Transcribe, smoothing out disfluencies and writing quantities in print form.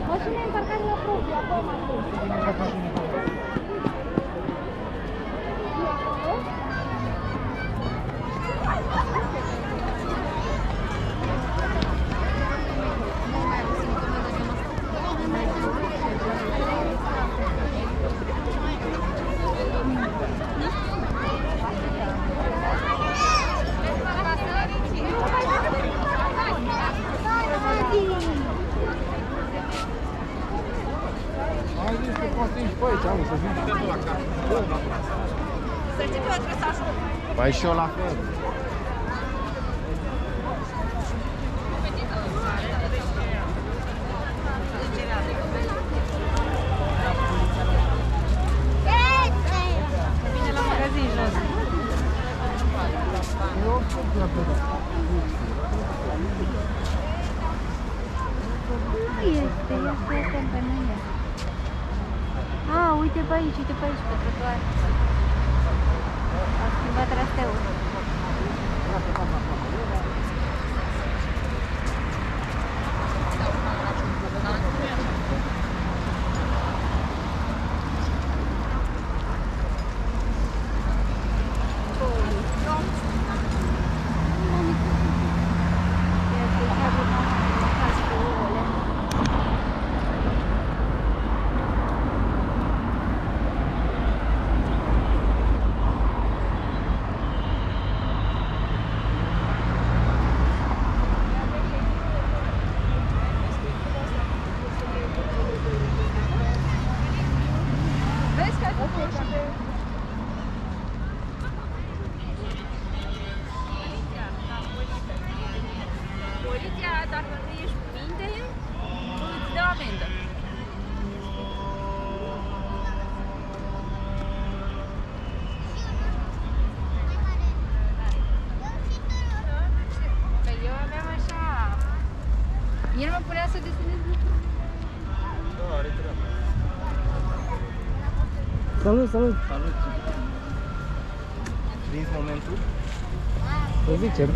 Mașina e parcată la propriu, acum. Păi și eu la fel. Vine la magazin jos. Este compania. Uite pe aici, pe trotuar. Au schimbat traseul. Poliția, dacă nu ești cu minte, îți dă amendă. Păi eu aveam așa... El mă punea să desenez lucruri. Da, are treabă. Salut, salut! Salut! Prins momentul? Să zicem.